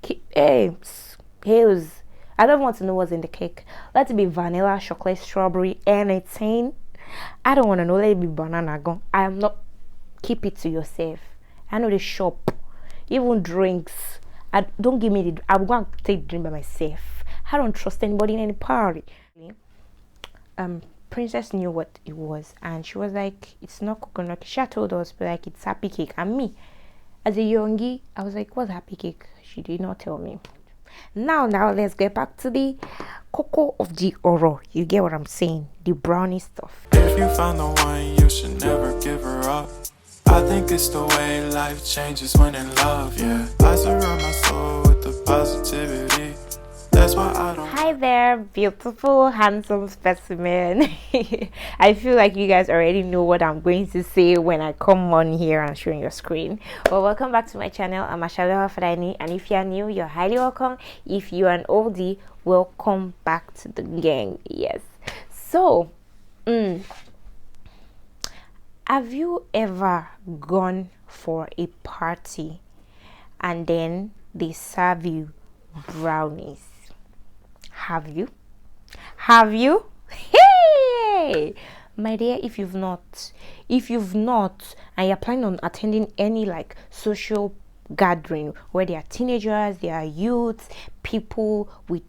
Hey, Hills. I don't want to know what's in the cake. Let it be vanilla, chocolate, strawberry, anything. I don't want to know. Let it be banana. Go. I am not. Keep it to yourself. I know the shop. Even drinks. Don't give me the. I'm going to take the drink by myself. I don't trust anybody in any party. Princess knew what it was, and she was like, "It's not coconut." She told us, but like, it's happy cake. And me, as a youngie, I was like, "What's happy cake?" She did not tell me. Now, let's get back to the cocoa of the oro. You get what I'm saying? The brownie stuff. If you found the one, you should never give her up. I think it's the way life changes when in love, yeah. I surround my soul with the positivity. That's why I don't. Hi there, beautiful, handsome specimen. I feel like you guys already know what I'm going to say when I come on here and show your screen. Well, welcome back to my channel. I'm Ashalewa Frani, and if you're new, you're highly welcome. If you're an oldie, welcome back to the gang. Yes. So, have you ever gone for a party and then they serve you brownies? Have you? Hey, my dear, if you've not, and you're planning on attending any like social gathering where there are teenagers, there are youths, people with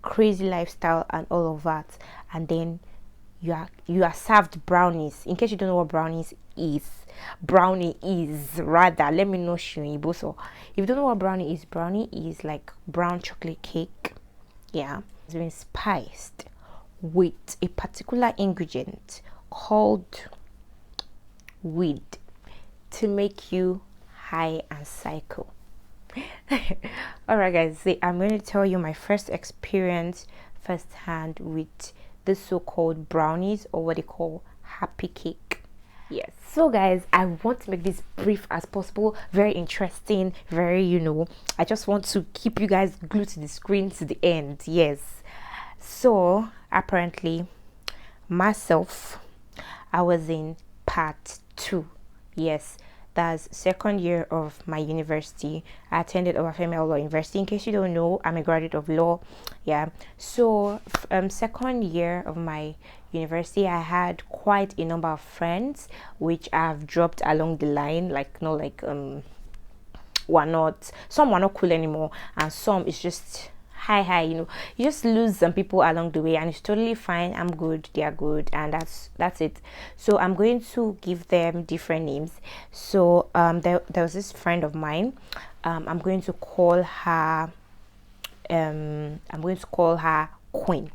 crazy lifestyle and all of that, and then you are served brownies. In case you don't know what brownie is, rather, let me know. So if you don't know what brownie is like brown chocolate cake. Yeah, it's been spiced with a particular ingredient called weed to make you high and psycho. Alright guys, I'm going to tell you my first experience firsthand with the so-called brownies, or what they call happy cake. Yes, so guys, I want to make this brief as possible, very interesting, very I just want to keep you guys glued to the screen to the end. Yes, so apparently myself, I was in part 2. Yes, that's second year of my university. I attended Obafemi Law University. In case you don't know, I'm a graduate of law. Yeah, so second year of my university, I had quite a number of friends which I've dropped along the line, like not like some were not cool anymore, and some is just hi, you just lose some people along the way, and it's totally fine. I'm good, they are good, and that's it. So I'm going to give them different names. So there was this friend of mine. I'm going to call her Queen.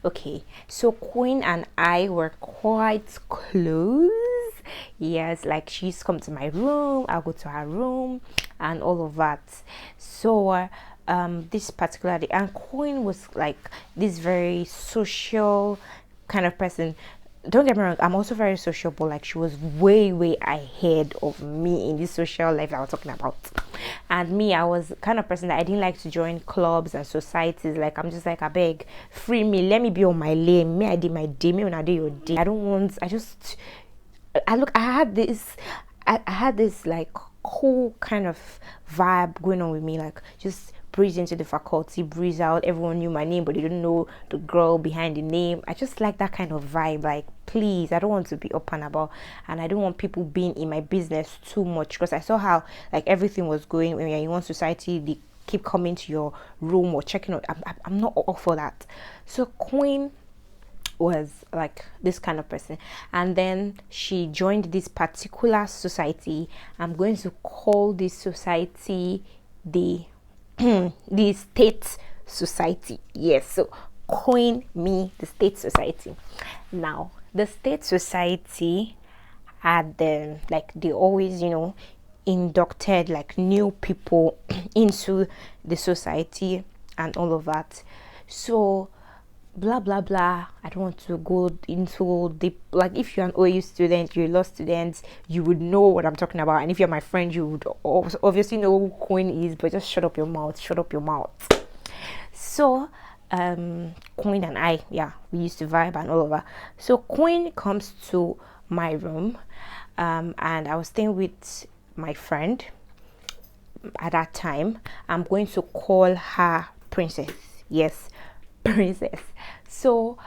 Okay, so Queen and I were quite close. Yes, like she's come to my room, I'll go to her room and all of that. So this particular day, and Queen was like this very social kind of person. Don't get me wrong, I'm also very social, but like she was way ahead of me in this social life I was talking about. And me, I was the kind of person that I didn't like to join clubs and societies. Like, I'm just like, I beg, free me, let me be on my lane. Me, I did my day, me when I did your day. I had this like cool kind of vibe going on with me, like just breeze into the faculty, breeze out. Everyone knew my name, but they didn't know the girl behind the name. I just like that kind of vibe. Like, please, I don't want to be up and about, and I don't want people being in my business too much, because I saw how like everything was going when you're in one society. They keep coming to your room or checking out. I'm not all for that. So Queen was like this kind of person, and then she joined this particular society. I'm going to call this society the the state society. Yes, so Queen, me, the state society. Now the state society had like they always inducted like new people into the society and all of that. So blah blah blah, I don't want to go into the, like, if you're an OU student, you're a law student, you would know what I'm talking about, and if you're my friend, you would obviously know who Queen is. But just shut up your mouth. So Queen and I, yeah, we used to vibe and all over. So Queen comes to my room, and I was staying with my friend. at that time. I'm going to call her Princess. Yes, Princess. So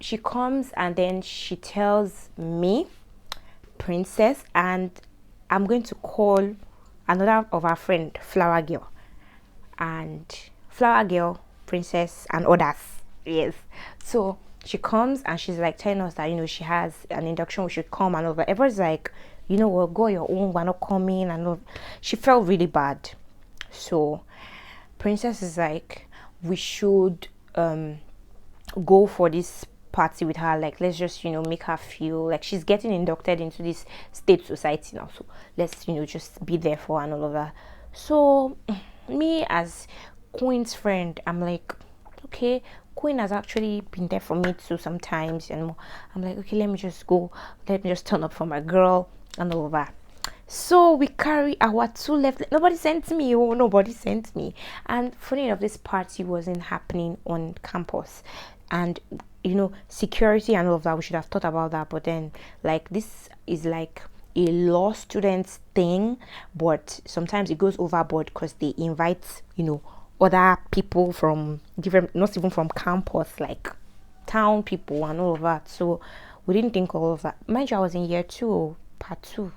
she comes and then she tells me Princess, and I'm going to call another of our friend Flower Girl, and Flower Girl, Princess, and others. Yes. So she comes and she's like telling us that, you know, she has an induction, we should come and over. Everyone's like, you know what, go your own, we're not coming, and all. She felt really bad. So Princess is like, we should go for this party with her, like let's just, you know, make her feel like she's getting inducted into this state society now, so let's, you know, just be there for her and all of that. So me as Queen's friend, I'm like, okay, Queen has actually been there for me too sometimes, and I'm like, okay, let me just go, let me just turn up for my girl and all of that. So we carry our two left. Nobody sent me. Oh, nobody sent me. And funny enough, this party wasn't happening on campus, and you know, security and all of that. We should have thought about that. But then, like, this is like a law students thing, but sometimes it goes overboard because they invite, you know, other people from different, not even from campus, like town people and all of that. So we didn't think all of that. Mind you, I was in year 2, part 2.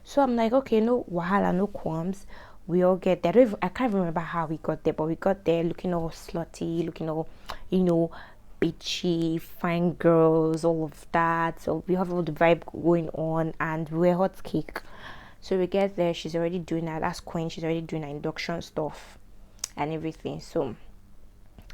So I'm like, okay, no wahala, no qualms. We all get there. I can't remember how we got there, but we got there looking all slutty, looking all, you know, bitchy, fine girls, all of that. So we have all the vibe going on, and we're hot cake. So we get there, she's already doing that. That's Queen. She's already doing her induction stuff and everything. So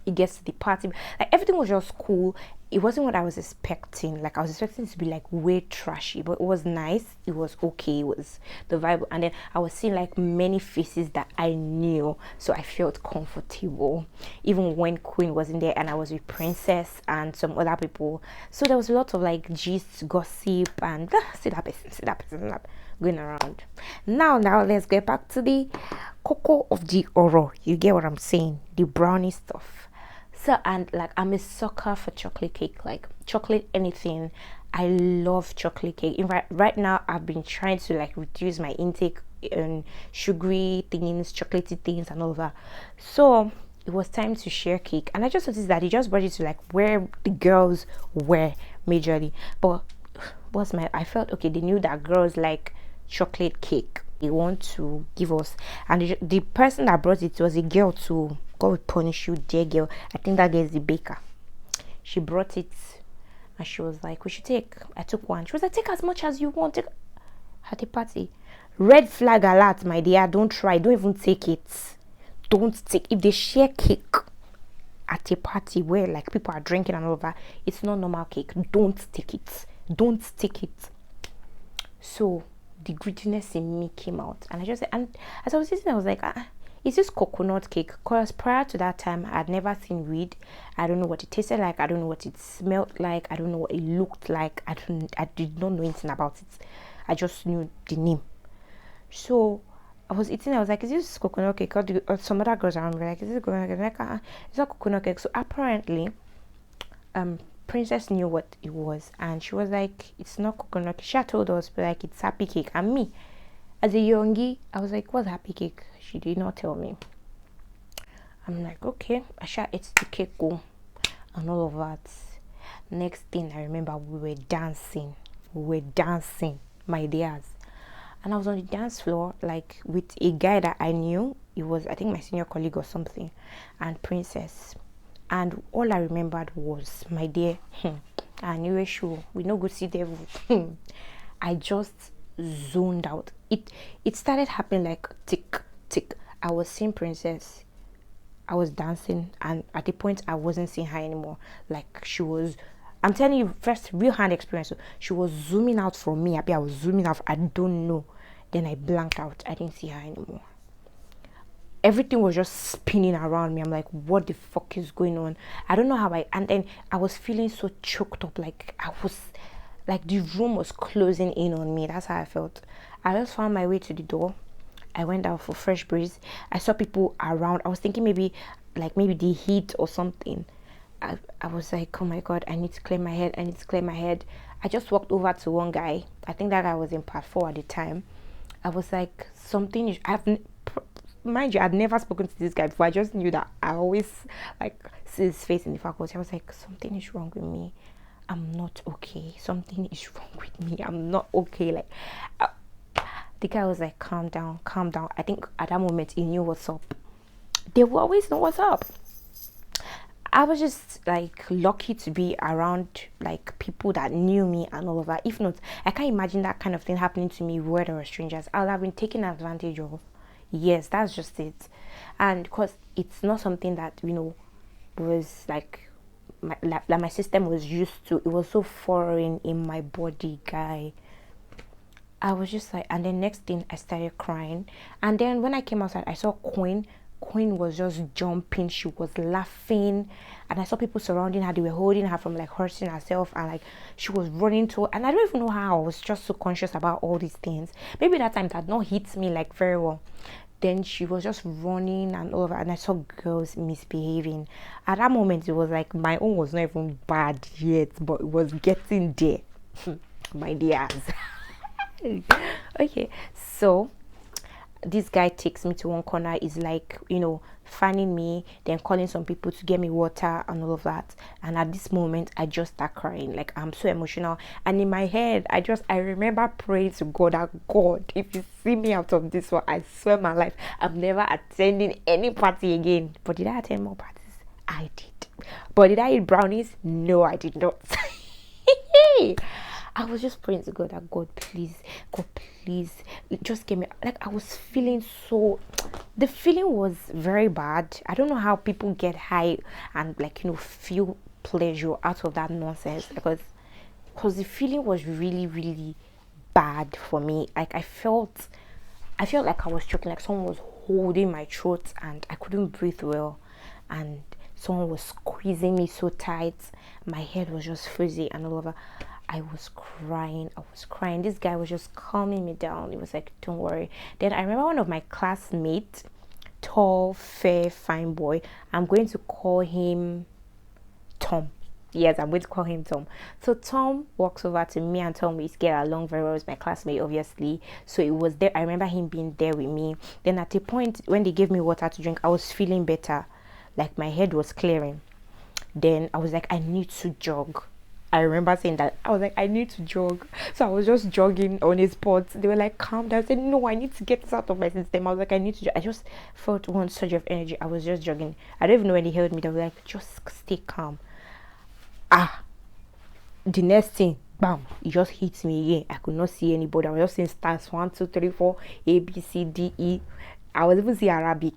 it gets to the party, like everything was just cool. It wasn't what I was expecting. Like I was expecting it to be like way trashy, but it was nice. It was okay. It was the vibe, and then I was seeing like many faces that I knew, so I felt comfortable. Even when Queen wasn't there, and I was with Princess and some other people, so there was a lot of like gist, gossip, and see that person, going around. Now let's get back to the cocoa of the oro. You get what I'm saying? The brownie stuff. So, and like I'm a sucker for chocolate cake, like chocolate anything. I love chocolate cake. In fact, right now I've been trying to like reduce my intake in sugary things, chocolatey things, and all that. So it was time to share cake, and I just noticed that they just brought it to like where the girls were majorly. But I felt okay. They knew that girls like chocolate cake. They want to give us, and the person that brought it was a girl too. God will punish you, dear girl. I think that girl is the baker. She brought it, and she was like, we should take. I took one. She was like, take as much as you want. Take at a party. Red flag alert, my dear. Don't try. Don't even take it. Don't take. If they share cake at a party where like people are drinking and all that, it's not normal cake. Don't take it. Don't take it. So the grittiness in me came out, and I just, and as I was sitting, I was like, is this coconut cake? Because prior to that time, I had never seen weed. I don't know what it tasted like. I don't know what it smelled like. I don't know what it looked like. I did not know anything about it. I just knew the name. So I was eating. I was like, is this coconut cake? Or some other girls around me were like, is this coconut cake? Like, it's not coconut cake. So apparently, Princess knew what it was, and she was like, it's not coconut cake. She had told us, but like, it's happy cake. And me, as a youngie, I was like, what's happy cake? She did not tell me. I'm like, okay, I shall eat the cake, go, and all of that. Next thing I remember, we were dancing, my dears. And I was on the dance floor, like with a guy that I knew. It was, I think, my senior colleague or something, and Princess. And all I remembered was, my dear, I knew a show. We no go see devil. I just zoned out. It started happening like tick, tick. I was seeing Princess. I was dancing, and at the point I wasn't seeing her anymore. Like she was, I'm telling you, first real hand experience. So she was zooming out from me. I was zooming out. I don't know. Then I blanked out. I didn't see her anymore. Everything was just spinning around me. I'm like, what the fuck is going on? I don't know how and then I was feeling so choked up. Like I was, like the room was closing in on me. That's how I felt. I just found my way to the door. I went out for fresh breeze. I saw people around. I was thinking maybe the heat or something. I was like, oh my God, I need to clear my head. I just walked over to one guy. I think that guy was in part 4 at the time. I was like, mind you, I'd never spoken to this guy before. I just knew that I always like see his face in the faculty. I was like, something is wrong with me. I'm not okay. Something is wrong with me. I'm not okay. Like, the guy was like, calm down, calm down. I think at that moment he knew what's up. They will always know what's up. I was just like lucky to be around like people that knew me and all of that. If not, I can't imagine that kind of thing happening to me where there were strangers. I would have been taken advantage of. Yes, that's just it. And because it's not something that, was like my system was used to. It was so foreign in my body, guy. I was just like, and then next thing I started crying. And then when I came outside, I saw Queen. Queen was just jumping. She was laughing. And I saw people surrounding her. They were holding her from like hurting herself. And like she was running to, and I don't even know how I was just so conscious about all these things. Maybe that time that not hit me like very well. Then she was just running and all of that. And I saw girls misbehaving. At that moment, it was like my own was not even bad yet. But it was getting there. My dears. Okay, so this guy takes me to one corner, is like, fanning me, then calling some people to get me water and all of that. And at this moment, I just start crying. Like, I'm so emotional. And in my head, I remember praying to God that, God, if you see me out of this one, I swear my life, I'm never attending any party again. But did I attend more parties? I did. But did I eat brownies? No, I did not. I was just praying to God that God please just give me, like, I was feeling so, the feeling was very bad. I don't know how people get high and like, feel pleasure out of that nonsense, because the feeling was really, really bad for me. Like I felt like I was choking, like someone was holding my throat and I couldn't breathe well, and someone was squeezing me so tight. My head was just fuzzy and all over. I was crying. This guy was just calming me down. He was like, don't worry. Then I remember one of my classmates, tall, fair, fine boy. I'm going to call him Tom. Yes, I'm going to call him Tom. So Tom walks over to me, and Tom is get along very well with my classmate, obviously. So it was there. I remember him being there with me. Then at the point when they gave me water to drink, I was feeling better. Like my head was clearing. Then I was like, I need to jog. I remember saying that. I was like, I need to jog. So I was just jogging on his spot. They were like, calm down. I said, no, I need to get this out of my system. I was like, I need to jog. I just felt one surge of energy. I was just jogging. I don't even know when they held me. They were like, just stay calm. The next thing, bam, it just hit me again. I could not see anybody. I was just saying stars 1, 2, 3, 4, A, B, C, D, E. I was even seeing Arabic.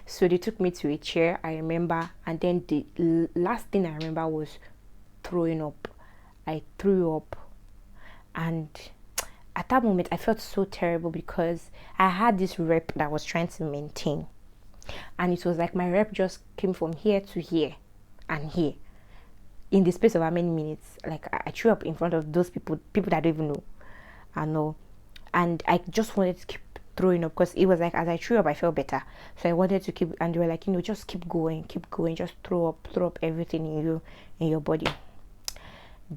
So they took me to a chair, I remember. And then the last thing I remember was throwing up. I threw up, and at that moment I felt so terrible because I had this rep that I was trying to maintain, and it was like my rep just came from here to here and here in the space of how many minutes. Like I threw up in front of those people that I don't even know. I know, and I just wanted to keep throwing up because it was like as I threw up I felt better, so I wanted to keep, and they were like, just keep going, just throw up everything in your body.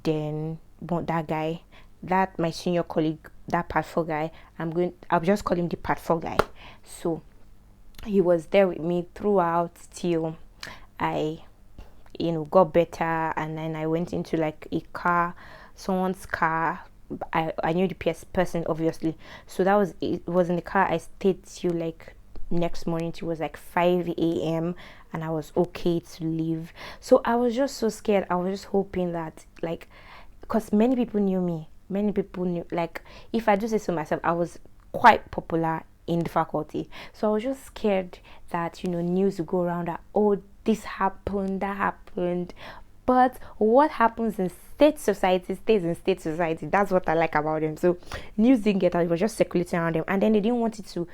Then that my senior colleague, that part 4 guy, I'll just call him the part 4 guy. So he was there with me throughout till I got better, and then I went into like someone's car. I knew the person obviously, so it was in the car. I stayed till like next morning. It was like 5 a.m. and I was okay to leave. So I was just so scared. I was just hoping that, like, because many people knew, like, if I do say so myself, I was quite popular in the faculty. So I was just scared that news would go around that, oh, this happened, that happened. But what happens in state society stays in state society. That's what I like about them. So news didn't get out. It was just circulating around them, and then they didn't want it to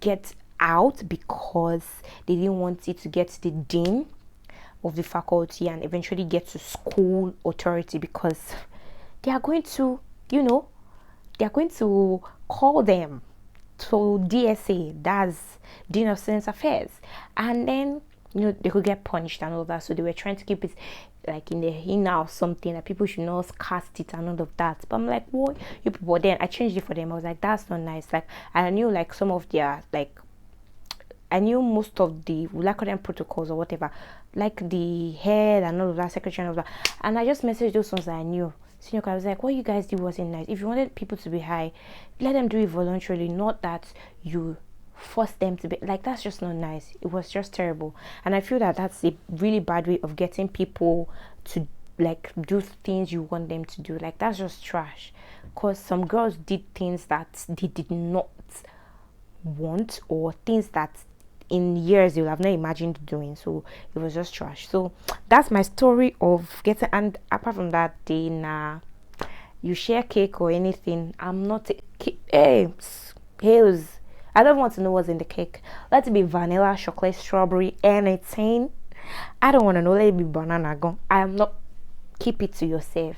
get out because they didn't want it to get to the dean of the faculty and eventually get to school authority, because they are going to call them to DSA, that's Dean of Student Affairs, and then they could get punished and all that. So they were trying to keep it like in the inner or something, that people should not cast it and all of that. But I'm like, what you people? Then I changed it for them. I was like, that's not nice. Like, I knew like some of their like I knew most of the, we like them protocols or whatever, like the head and all of that, secretary and all of that. And I just messaged those ones that I knew. Senior, I was like, what you guys did wasn't nice. If you wanted people to be high, let them do it voluntarily, not that you force them to be like, that's just not nice. It was just terrible. And I feel that that's a really bad way of getting people to like do things you want them to do. Like, that's just trash. Because some girls did things that they did not want, or things that in years you will have not imagined doing. So it was just trash. So that's my story of getting. And apart from that, you share cake or anything, I'm not hey Hales, I don't want to know what's in the cake. Let it be vanilla, chocolate, strawberry, anything. I don't want to know. Let it be banana. Go. I am not. Keep it to yourself.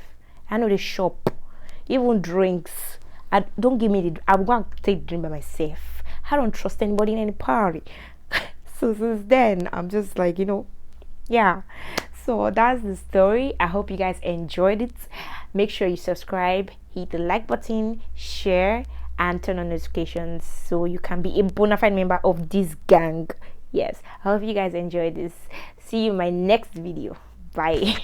I know the shop, even drinks. Don't give me the. I'm going to take the drink by myself. I don't trust anybody in any party. So since then, I'm just like, yeah. So that's the story. I hope you guys enjoyed it. Make sure you subscribe, hit the like button, share, and turn on notifications so you can be a bona fide member of this gang. Yes, I hope you guys enjoyed this. See you in my next video. Bye.